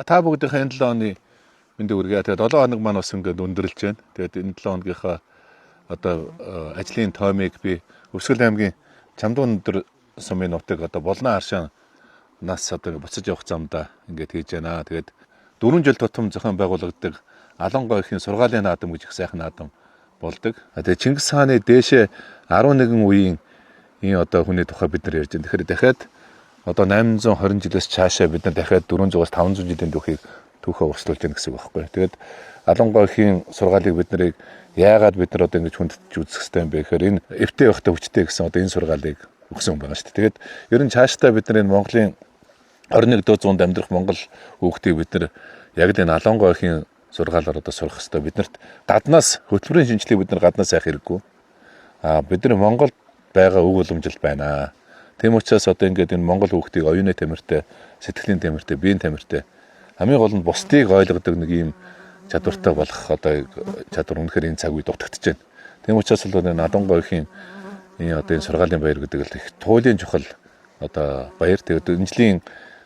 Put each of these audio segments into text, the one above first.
Та бүгдийнхээ энэ 7 оны мэндийг хүргэе. Тэгээд 7 хоног маань бас ингээд өндөрлж байна. Тэгээд энэ 7 хоногийнхаа одоо ажлын тоомыг би Өвсгөл аймгийн Чамдуун өдөр сумын нутаг одоо Болно Харшаа нас одоо буцаж явах замдаа ингээд хийж байна. Тэгээд 4 жил тутам зохион байгуулагддаг Алангой ихийн сургаалын наадам гэж их сайхан наадам болдог. Тэгээд Чингис хааны дээшээ 11 үеийн энэ одоо хүний тухай бид нар ярьж байна. Тэгэхээр дахиад одоо 820 жилээс цаашаа бид нар дахиад 400-аас 500 жилийн түүхээ урсгалж байна гэсэн үг байхгүй. Тэгээд Алангой ихийн сургаалыг бид нарыг яагаад бид нар одоо ингэж хүндэж үзэх хэрэгтэй юм бэ гэхээр энэ эвтэй байхдаа хүчтэй гэсэн одоо энэ сургаалыг өгсөн байгаа шүү дээ. Тэгээд ер нь цаашдаа бид нар энэ Монголын 21-р зуунд амьдрах Монгол хүүхдийг бид нар яг л энэ Алангой ихийн сургаалаар одоо сурах хэрэгтэй. Биднэрт гаднаас хөтөлбөрийн шинжилгээг бид нар гаднаас авах хэрэггүй. Бид нар Монголд байгаа өв уламжлал байна. Тийм учраас одоо ингээд энэ Монгол хүүхдийг оюуны тамиртай, сэтгэлийн тамиртай, биеийн тамиртай хамгийн гол нь бусдыг ойлгодог нэг юм чадвартай болох одоо чадвар үнэхээр энэ цаг үед дутагдж байна. Тийм учраас л энэ Алангой ихийн энэ одоо энэ сургаалын баяр гэдэг л их туйлын чухал одоо баяр. Тэгээд энэ жилийн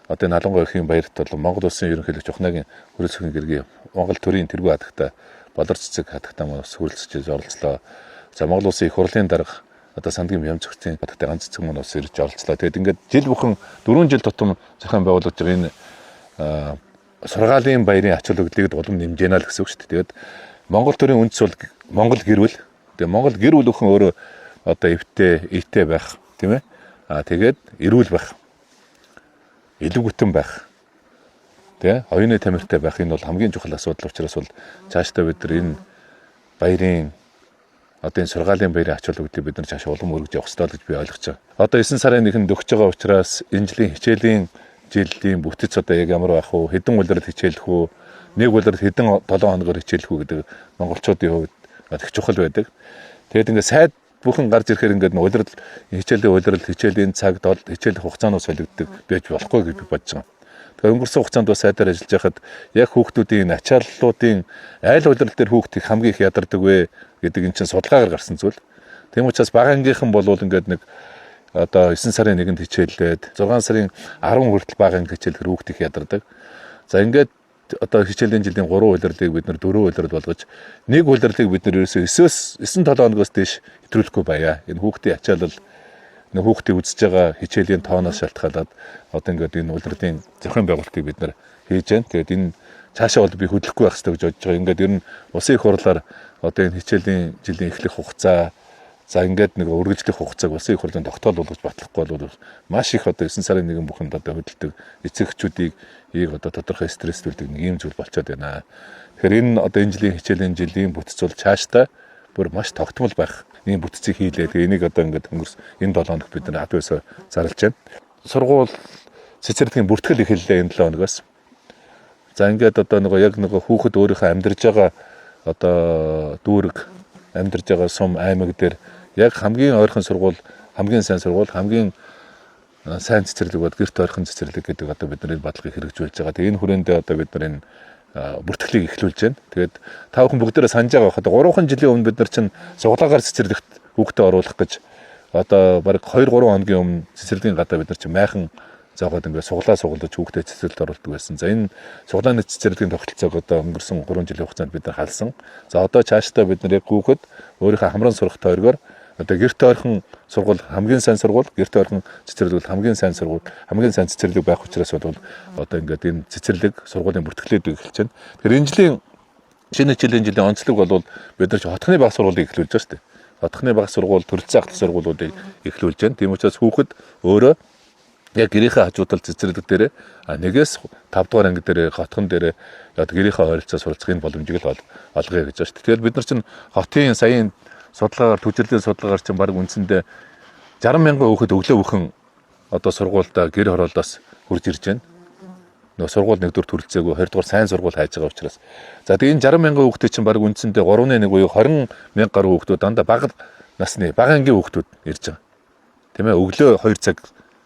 одоо энэ Алангой ихийн баярт бол Монгол улсын ерөнхийлөгч Ухнагийн хөрөл сүхийн гэргийн Монгол төрийн тэргүй хатагта болор цэцэг хатагта маань хүрэлцэж оролцлоо. За Монгол улсын их хурлын дарга одоо Сандгийн Бямц зохицын хатагтай ганц цэцэг маань бас ирж оролцлоо. Тэгээд ингээд жил бүхэн 4 жил тутам зохион байгуулагдж байгаа энэ сургаалын баярын ач холбогдлыг улам нэмж яана л гэсэн үг шүү дээ. Тэгээд Монгол төрийн үндэс бол Монгол гэр бүл. Тэгээд Монгол гэр бүл бүхэн өөрөө одоо эвтэй байх, тийм ээ. Тэгээд эрүүл байх. Илүү бүтэн байх. Тэ оюуны тамиртай байх энэ бол хамгийн чухал асуудал учраас бол цаашдаа бид нар энэ баярын одоо энэ сургаалын баярын ач холбогдлыг бид нар цаашаа улам өргөж явах ёстой гэж би ойлгож байгаа. Одоо 9 сарын 1-нд өгч байгаа учраас энэ жилийн хичээлийн жилийн бүтэц одоо яг ямар байх вэ? Хэдэн улирал хичээлэх үү? Нэг улирал хэдэн 7 хоногор хичээлэх үү гэдэг монголчуудын хувьд их чухал байдаг. Тэгээд ингээд сайд бүхэн гарч ирэхээр ингээд улирал хичээлийн цаг хичээлэх хугацаанууд солигддог байж болохгүй гэж би бодож байгаа. Тэгэхээр өнгөрсөн хугацаанд бас сайдаар ажиллаж байхад яг хүүхдүүдийн ачааллуудын айл улирал дээр хүүхдийг хамгийн их ядардаг вэ гэдэг энэ чинь судалгаагаар гарсан зүйл. Тийм учраас бага ангийнхан бол ингээд нэг одоо 9 сарын 1-нд хичээллээд 6 сарын 10 хүртэл бага анги хичээлэхэр хүүхдийг ядардаг. За ингээд одоо хичээлийн жилийн 3 улирлыг бид нар 4 улирал болгож нэг улирлыг бид нар ерөөсөө 9-7 хоногоос дээш хэтрүүлэхгүй байя. Энэ хүүхдийн ачаалал нэг хүүхдийн үзэж байгаа хичээлийн тооноос шалтгаалаад одоо ингээд энэ улирлын зохион байгуулалтыг бид нар хийж байна. Тэгээд энэ цаашаа бол би хөдлөхгүй байх хэрэгтэй гэж бодож байгаа. Ингээд ер нь улсын их хурлаар одоо энэ хичээлийн жилийн эхлэх хугацаа за ингээд нэг үргэлжлэх хугацааг улсын их хурлын тогтоол болгож батлахгүй бол маш их одоо 9 сарын 1 бүхэнд одоо хөдөлдөг эцэгчүүдийг одоо тодорхой стресстүүлдэг нэг юм зүйл болчиход байна. Тэгэхээр энэ одоо энэ жилийн жилийн бүтц бол цаашдаа бүр маш тогтмол байх ийм бүтцийг хийлээ. Тэгээ энийг одоо ингээд өнгөрс энэ 7 хоног бид нар адвэсээ зарлж байна. Сургууль цэцэрлэгийн бүртгэл эхэллээ энэ 7 хоногоос. За ингээд одоо яг хүүхэд өөрийнхөө амьдарж байгаа одоо дүүрэг амьдарж байгаа сум аймаг дээр яг хамгийн ойрхон сургууль, хамгийн сайн сургууль, хамгийн сайн цэцэрлэг бод гэрт ойрхон цэцэрлэг гэдэг одоо бид нар энэ бодлогыг хэрэгжүүлж байгаа. Тэгээ энэ хүрээндээ одоо бид нар энэ бүртгэлийг эхлүүлж байна. Тэгээд та бүхэн бүгдээрээ санаж байгаа хаад 3 жилийн өмнө бид нар чинь суглагаар цэцэрлэгт хүүхдээ оруулах гэж одоо бараг 2-3 хоногийн өмнө цэцэрлэгийн гадаа бид нар чинь майхан зоогоод ингээд суглаж хүүхдээ цэцэрлэгт оруулдаг байсан. За энэ суглааны цэцэрлэгийн тогтолцоог одоо өнгөрсөн 3 жилийн хугацаанд бид нар халсан. За одоо цаашдаа бид нар яг хүүхэд өөрийнхөө хамран сурах тойргоор одоо гэрт ойрхон сургууль хамгийн сайн сургууль, гэрт ойрхон цэцэрлэг хамгийн сайн сургууль, хамгийн сайн цэцэрлэг байх учраас бол одоо ингээд энэ цэцэрлэг сургуулийн бүртгэлээд эхэлж байна. Тэгэхээр энэ жилийн онцлог бол бид нар хотхны бага сургуулийг эхлүүлж байгаа шүү дээ. Хотхны бага сургууль, төрөлцөө ахлах сургуулиудыг эхлүүлж байна. Тийм учраас хүүхэд өөрөө яг гэрийнхээ хажуудал цэцэрлэг дээр нэгээс 5 дугаар анги дээр хотхон дээр одоо гэрийнхээ ойролцоо суралцахын боломжийг л олгоё гэж байна шүү дээ. Тэгэхээр бид нар чинь хотын саяын судалгаагаар түжирлийн судалгаагаар чинь баг үндсэндээ 60 мянган хүүхэд өглөө бүхэн одоо сургуультай гэр хороолоос хурж ирж байна. Нөгөө сургууль 1-р төрөлцөөгүй 2-р сайн сургууль хайж байгаа учраас. За тэгээ энэ 60 мянган хүүхдээ чинь баг үндсэндээ 3-1 буюу 20 мянга гаруй хүүхдүүд дандаа бага насны бага ангийн хүүхдүүд ирж байгаа. Тийм ээ өглөө 2 цаг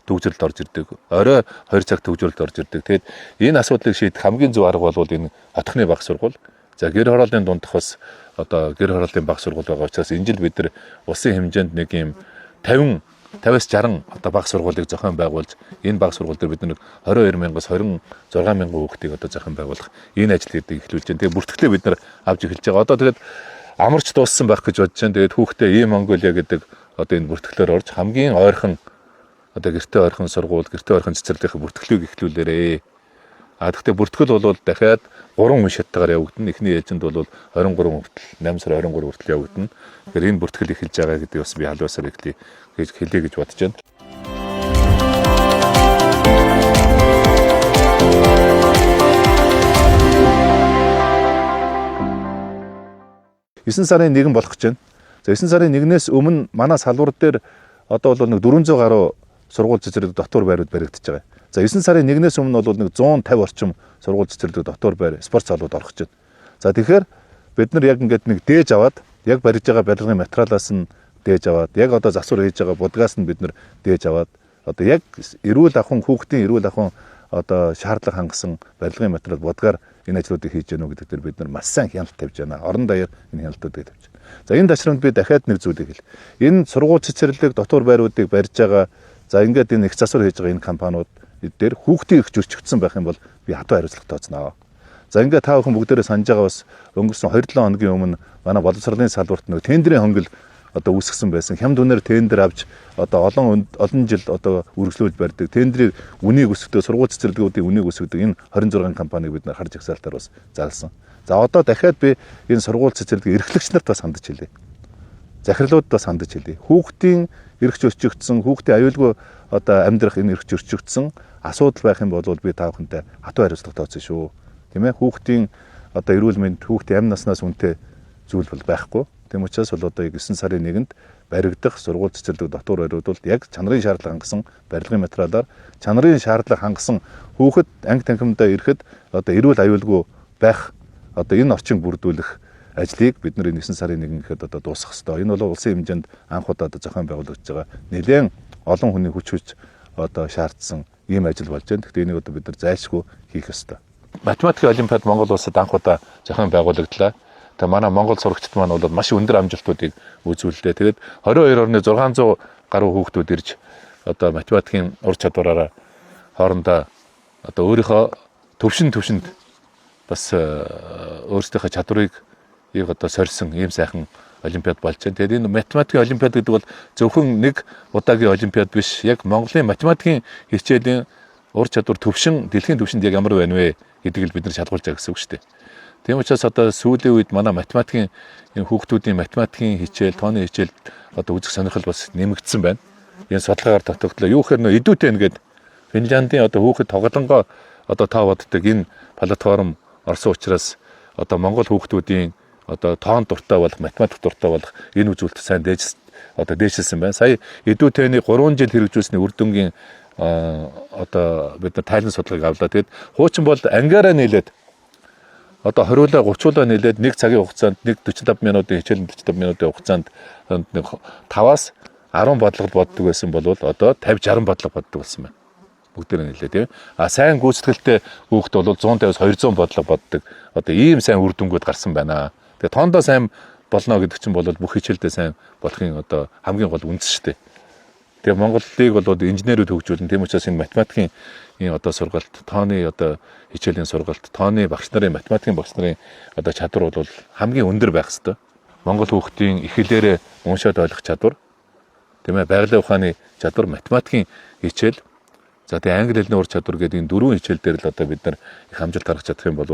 төгжрөлд орж ирдэг. Орой 2 цаг төгжрөлд орж ирдэг. Тэгээд энэ асуудлыг шийдэх хамгийн зөв арга бол энэ хотхны бага сургууль. За гэр хорооллын дундх бас одоо гэр хорооллын бага сургууль байгаа учраас энэ жил бид нар улсын хэмжээнд нэг юм 50 50-60 одоо баг сургуулийг зохион байгуулж энэ баг сургууль дээр бид нэг 22,000-аас 26,000 хүүхдийг одоо зохион байгуулах энэ ажлыг эхлүүлж байна. Тэгээ бүртгэлээ бид нар авч эхэлж байгаа. Одоо тэгээд амарч дууссан байх гэж бодож байна. Тэгээд хүүхдээ ийм Монголиа гэдэг одоо энэ бүртгэлээр орж хамгийн ойрхон одоо гэртээ ойрхон сургууль, гэртээ ойрхон цэцэрлэгийнхээ бүртгэлийг эхлүүлээрээ. Гэхдээ бүртгэл бол дахиад 3 уншаттайгаар явагдана. Эхний ээлжинд бол 23 хүртэл 8 сар 23 хүртэл явагдана. Тэгэхээр энэ бүртгэл эхэлж байгаа гэдэг бас би халуусаар хэлье гэж бодож байна. 9 сарын 1 болох гэж байна. За 9 сарын 1-ээс өмнө манай салбар дээр одоо бол нэг 400 гаруй сургууль цэцэрлэг дотор байрууд баригдаж байгаа. За 9 сарын 1-ээс өмнө бол нэг 150 орчим сургууль цэцэрлэг дотор байр спорт залууд орох гэж байна. За тэгэхээр бид нар яг ингээд нэг дээж аваад яг барьж байгаа барилгын материалаас нь дээж аваад яг одоо засвар хийж байгаа будгаас нь бид нар дээж аваад одоо яг эрүүл ахуйн хүүхдийн эрүүл ахуйн одоо шаардлага хангасан барилгын материал будгаар энэ ажлуудыг хийж гэнэ үү гэдэг дээр бид нар маш сайн хяналт тавьж байна. Орон даяар энэ хяналтуудыг тавьж байна. За энэ ташрамд би дахиад нэг зүйлийг хэл. Энэ сургууль цэцэрлэг дотор байруудыг барьж байгаа за ингээд энэ их засвар хийж байгаа энэ компаниуд дээр хүүхдийн их зөрчигдсөн байх юм бол би хатуу хариуцлага тооцноо. За ингээд та бүхэн бүгдээрээ санаж байгаа бас өнгөрсөн 2-7 хоногийн өмнө манай боловсролын салбарт нэг тендерийн хонгил одоо үүсгэсэн байсан. Хямд үнээр тендер авч одоо олон жил одоо үргэлжлүүлж барьдаг. Тендерийн үнийг өсгөдөг, сургууль цэцэрлэгүүдийн үнийг өсгөдөг энэ 26 компаниг бид нар харж агсаалтаар бас зарласан. За одоо дахиад би энэ сургууль цэцэрлэгийн эрхлэгч нарт бас хандаж хэлье. Захирлууд бас хандаж хэлье. Хүүхдийн эрх зөрчигдсөн, хүүхдийн аюулгүй одоо амьдрах энэ эрх зөрчигдсөн асуудал байх юм бол би та бүхэнтэй хатуу хариуцлага тооцсон шүү. Тийм ээ? Хүүхдийн одоо эрүүл мэнд, хүүхдийн амь наснаас үнэтэй зүйл бол байхгүй. Тийм учраас бол одоо 9 сарын 1-нд баригдах сургууль цэцэрлэг дотор байрууд бол яг чанарын шаардлага хангасан барилгын материалаар чанарын шаардлага хангасан хүүхэд анги танхимдаа ирэхэд одоо эрүүл аюулгүй байх одоо энэ орчин бүрдүүлэх ажлыг бид нар 9 сарын 1 гэхэд одоо дуусгах ёстой. Энэ бол улсын хэмжээнд анх удаа одоо зохион байгуулагдж байгаа нэлээд олон хүний хүч одоо шаардсан ийм ажил болж байна. Гэхдээ энийг одоо бид нар зайлшгүй хийх ёстой. Математикийн олимпиад Монгол улсад анх удаа зохион байгуулагдлаа. Тэгээ манай Монгол сурагчид маань бол маш өндөр амжилтуудыг үзүүллээ. Тэгээд 22,600 гаруй хүүхдүүд ирж одоо математикийн ур чадвараараа хоорондоо одоо өөрийнхөө төвшөнд бас өөрсдийнхөө чадварыг одоо сорьсон ийм сайхан олимпиад болж байна. Тэгээд энэ математикийн олимпиад гэдэг бол зөвхөн нэг удаагийн олимпиад биш. Яг Монголын математикийн хичээлийн ур чадвар төвшин дэлхийн төвшөнд яг ямар байна вэ гэдгийг л бид нар шалгуулж байгаа гэсэн үг шүү дээ. Тийм учраас одоо сүүлийн үед манай математикийн энэ хүүхдүүдийн математикийн хичээл, тооны хичээл одоо үзэх сонирхол бас нэмэгдсэн байна. Энэ судалгаагаар тогтогдлоо. Юу гэхээр нөө эдүүтэй нэгэд Финляндийн одоо хүүхэд тоглонгоо одоо тоо боддог энэ платформ орсон учраас одоо Монгол хүүхдүүдийн одоо тоон дуртай болох, математик дуртай болох энэ үзүүлэлт сайн дээшилсэн байна. Сая эдүүтэйний 3 жил хэрэгжүүлсний үр дүнгийн одоо бид нар тайлан судалгааг авлаа. Тэгэд хуучин бол ангиараа нийлээд одоо 20-уулаа 30-уулаа нийлээд 1 цагийн хугацаанд 45 минутын хичээл 45 минутын хугацаанд 5-аас 10 бодлого боддог байсан бол одоо 50-60 бодлого боддог болсон байна. Бүгдээр нийлээ тийм. Сайн гүйцэтгэлтэй хүүхэд бол 150-аас 200 бодлого боддог. Одоо ийм сайн үр дүнгууд гарсан байна. Тэгээ тоондоо сайн болно гэдэг чинь бол бүх хичээлдээ сайн болохын одоо хамгийн гол үндэс шүү дээ. Тэгээ Монголыг бол инженерүүд хөгжүүлнэ. Тийм учраас энэ математикийн энэ одоо сургалт, тооны одоо хичээлийн сургалт, тооны багш нарын, математикийн багш нарын одоо чадвар бол хамгийн өндөр байх ёстой. Монгол хүүхдийн их хэлээрээ уншаад ойлгох чадвар, тийм ээ, байгалийн ухааны чадвар, математикийн хичээл, за тэгээ англи хэлний ур чадвар гэдэг энэ 4 хичээл дээр л одоо бид нар их амжилт гаргах чадах юм бол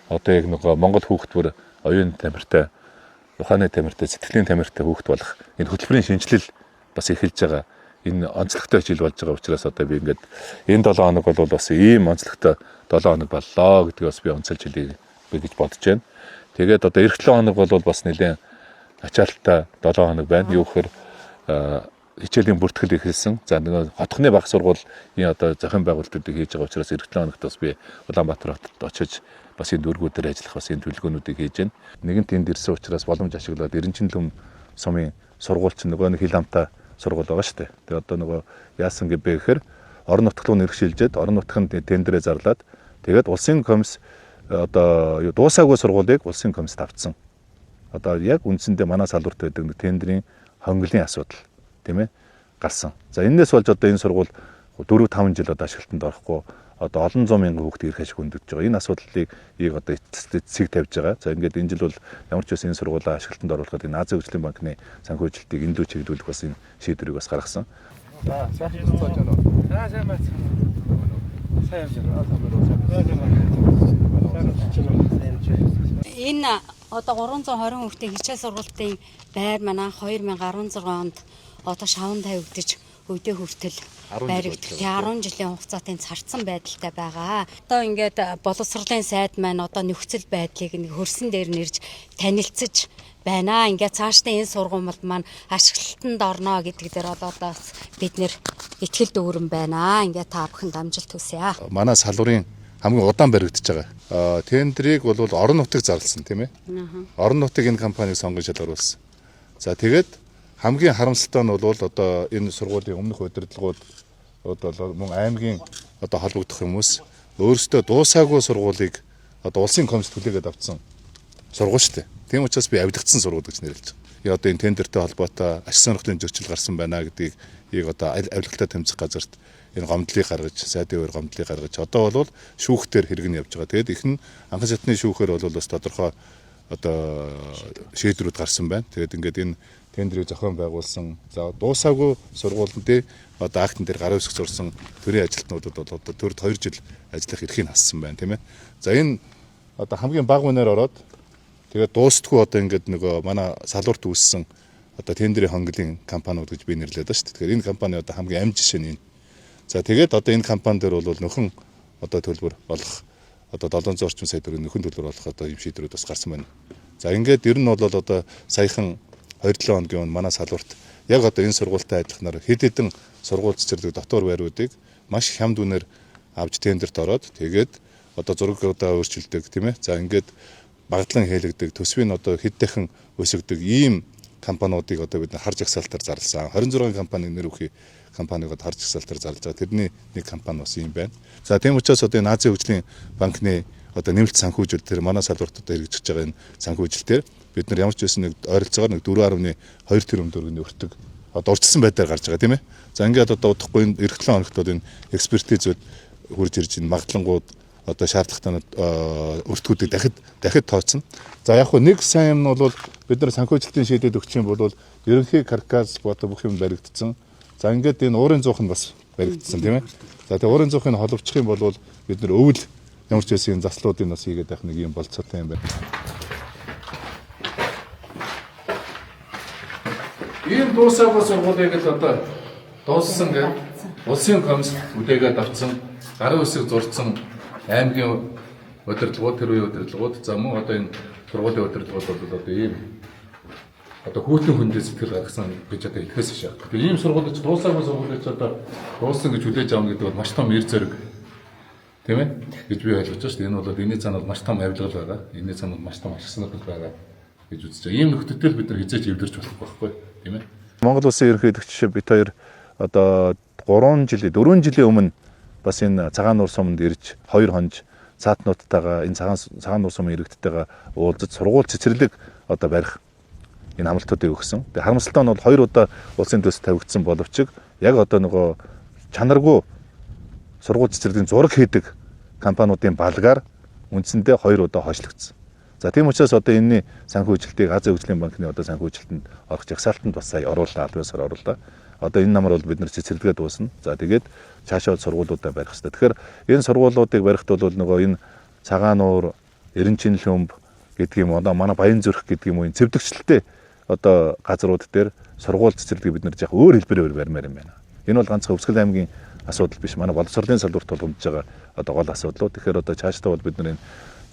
одоо яг нэг Монгол хүүхдвэр оюун тамиртай, ухааны тамиртай, сэтгэлийн тамиртай хүүхд болох энэ хөтөлбөрийн шинжилэл бас эхэлж байгаа. Энэ онцлогтой хичээл болж байгаа учраас одоо би ингээд энэ 7 хоног бол бас ийм онцлогтой 7 хоног боллоо гэдгийг бас би онцолж хэлье гэж бодож байна. Тэгээд одоо эх 7 хоног бол бас нэлээд ачаалттай 7 хоног байна. Юу гэхээр хичээлийн бүртгэл эхэлсэн. За нэг хотхны баг сургуулийн одоо зохион байгуулалтуудыг хийж байгаа учраас эх 7 хоногт бас би Улаанбаатар хотод очиж бас энэ дүүргүүдээр ажиллах бас энэ төлөвлөгөөнүүдийг хийж байна. Нэгэн тэнд ирсэн учраас боломж ашиглаад Эренчлөм сумын сургуульч нөгөө нэг хил амтаа сургууль байгаа шүү дээ. Тэгээ одоо нөгөө яасан гэбэ гэхээр орон нутаг руу нэрхшилжээд орон нутгийн тендерээ зарлаад тэгээд улсын комисс одоо дуусаагүй сургуулийг улсын комиссд авцсан. Одоо яг үндсэндээ манай салбарт байдаг нэг тендерийн хонглын асуудал, тийм ээ. гарсан. За энэс болж одоо энэ сургууль 4-5 жил одоо ашиглалтанд орохгүй одоо олон зуун мянган хүүхд ирэх ашиг хөндөгдөж байгаа. Энэ асуудлыг одоо эцэг тавьж байгаа. За ингээд энэ жил бол ямар ч байсан энэ сургуулаа ашиглалтанд оруулахад энэ Азийн хөгжлийн банкны санхүүжилтийг илүү чиглүүлэх бас энэ шийдвэрийг бас гаргасан. Энэ одоо 320 хүүхдийн хичээл сургалтын байр манай 2016 онд одоо шаван тавигдаж өвдөө хүртэл баригдах 10 жилийн хугацаатын царцсан байдалтай байгаа. Одоо ингээд боловсролын сайд маань одоо нөхцөл байдлыг нэг хөрсөн дээр нэрж танилцж байна. Ингээд цаашдаа энэ сургуульд маань ашиглалтанд орно гэдэг дээр одоо бид нэр итгэл дүүрэн байна. Ингээд та бүхэнд амжилт хүсье. Манай салуурын хамгийн удаан баригдаж байгаа. Тендерийг бол орон нутаг зарласан тийм ээ. Орон нутаг энэ компанийг сонгож шалгаруулсан. За тэгээд хамгийн харамсалтай нь бол одоо энэ сургуулийн өмнөх удирдлагууд одоо мөн аймгийн одоо холбогдох хүмүүс өөрсдөө дуусаагүй сургуулийг одоо улсын комисс түлээгээд авсан сургууль шүү дээ. Тийм учраас би авилгацсан сургууль гэж нэрлэж байгаа. Одоо энэ тендертэй холбоотой ашиг сонирхлын зөрчил гарсан байна гэдгийг одоо авилгалтаа тэмцэх газарт энэ гомдлыг гаргаж, сайдын өөр гомдлыг гаргаж одоо бол шүүхтэр хэрэг нь явж байгаа. Тэгээд ихэнх анхан шатны шүүхээр бол бас тодорхой одоо шийдвэрүүд гарсан байна. Тэгээд ингээд энэ тендерийг зохион байгуулсан. За дуусаагүй сургуулиудын одоо актн дээр гарын үсэг зурсан төрийн ажилтнуудад бол одоо төрд 2 жил ажиллах эрхийг хассан байна, тийм ээ. За энэ одоо хамгийн бага үнээр ороод тэгээд дуустдаггүй одоо ингээд нөгөө манай салуурт үүссэн одоо тендерийн хонглын компаниуд гэж би нэрлэдэг шүү дээ. Тэгэхээр энэ компани одоо хамгийн амь жишээ нь энэ. За тэгээд одоо энэ компани дээр бол нөхөн одоо төлбөр олох одоо 700 орчим сая төгрөгийн нөхөн төлбөр олох одоо юм шийдвэрүүд бас гарсан байна. За ингээд ер нь бол одоо саяхан 2-7 хоногийн өмнө манай салуурт яг одоо энэ сургуультай адилханаар хэд хэдэн сургууль цэцэрлэг дотор байруудыг маш хямд үнээр авч тендерт ороод тэгээд одоо зургуудаа өөрчилдөг тийм ээ. За ингээд багтлан хэлэгдэг төсвийн одоо хэд дахин өсөгдөг ийм компаниудыг одоо бид харж агсаалтаар зарласан. 26 компани нэр өгөхий компаниг харж агсаалтаар зарлаж байгаа. Тэрний нэг компани бас ийм байна. За тийм учраас одоо энэ Азийн хөгжлийн банкны одоо нэмэлт санхүүжилт тэр манай салбарт одоо хэрэгжиж байгаа энэ санхүүжилтээр бид нар ямар ч байсан нэг ойролцоогоор нэг 4.2 тэрбум төгрөгийн өртөг одоо урьдчилсан байдлаар гарч байгаа тийм ээ. За ингээд одоо удахгүй энэ эх 7 хоногт бол энэ экспертизүүд хурж ирж энэ магадлангууд одоо шаардлагатай өртгүүдийг дахид тооцно. За яг хөө нэг сайн юм нь бол бид нар санхүүжилтийн шийдэд өгч юм бол ерөнхий каркас бото бүх юм баригдсан. За ингээд энэ уурын зуух нь бас баригдсан тийм ээ. За тэгээ уурын зуухыг холбочих юм бол бид нар өвөл ямар ч байсан заслуудыг бас хийгээд байх нэг юм болцоотой юм байна. Ийм дуусаагүй сургуулийг л одоо дууссан гэх улсын комисс үдээгээд авсан, гарын үсэг зурцсан аймгийн удирдлагууд, тэр үеийн удирдлагууд, за мөн одоо энэ сургуулийн удирдлагууд бол одоо ийм одоо хүүтэн хүндээ сэтгэл гаргасан гэж одоо итгэс шээ. Тэгэхээр ийм сургуулийг дуусаагүй сургуулийг одоо дууссан гэж хүлээж авна гэдэг бол маш том эр зэрэг тийм ээ гэж би ойлгож байна шүү дээ. Энэ бол энэний цаана маш том авилгал байгаа. Энэний цаана маш том ашиг сонирхол байгаа гэж үзэж байгаа. Ийм нөхцөлд бид нар хизээч эвдэрч болох байхгүй тийм ээ. Монгол улсын ерөнхийлөгч бид хоёр одоо 4 жилийн өмнө бас энэ цагаан нуур суманд ирж 2 хонж цаатнуудтайгаа энэ цагаан нуур сумын иргэдтэйгээ уулзаж сургууль цэцэрлэг одоо барих энэ амлалтуудыг өгсөн. Тэгээ харамсалтай нь бол 2 удаа улсын төс тавигдсан боловч яг одоо нөгөө чанаргүй сургууль цэцэрлэгийн зураг хийдэг компаниудын балгаар үндсэндээ 2 удаа хойшлогдсон. За тийм учраас одоо энэний санхүүжилтийг Азийн хөгжлийн банкны одоо санхүүжилтэнд орох жагсаалтанд бас сая оруулаа, аль биесээр оруулаа. Одоо энэ намар бол бид нар цэцэрлэгээ дуусна. За тэгээд цаашаа сургуулиудаа барих хэрэгтэй. Тэгэхээр энэ сургуулиудыг барихт бол нөгөө энэ цагаан нуур, Эренчин хөмб гэдэг юм одоо манай Баян зүрх гэдэг юм уу энэ цэвдэгчлэлтэй одоо газрууд дээр сургууль цэцэрлэгийг бид нар яг өөр хэлбэрээр барьмаар юм байна. Энэ бол ганцхан Өвсгөл аймгийн асуудал биш. Манай боловсролын салбарт тулгамдж байгаа одоо гол асуудлууд. Тэгэхээр одоо цаашдаа бол бид нар энэ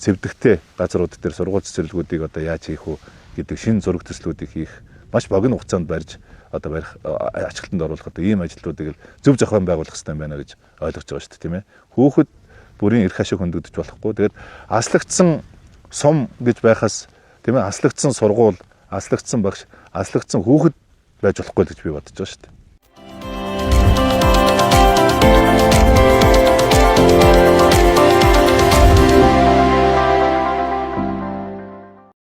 цэвдэгтэй газрууд дээр сургууль цэцэрлэгүүдийг одоо яаж хийх вэ гэдэг шинэ зураг төслүүдийг хийх маш богино хугацаанд барьж одоо барих ачаалтанд оруулах одоо ийм ажлуудыг зөв зохион байгуулах хэрэгтэй байна гэж ойлгож байгаа шүү дээ тийм ээ. Хүүхэд бүрийн эрх ашиг хөндөгдөж болохгүй. Тэгээд аслагдсан сум гэж байхаас тийм ээ аслагдсан сургууль, аслагдсан багш, аслагдсан хүүхэд байж болохгүй гэж би бодож байгаа шүү дээ.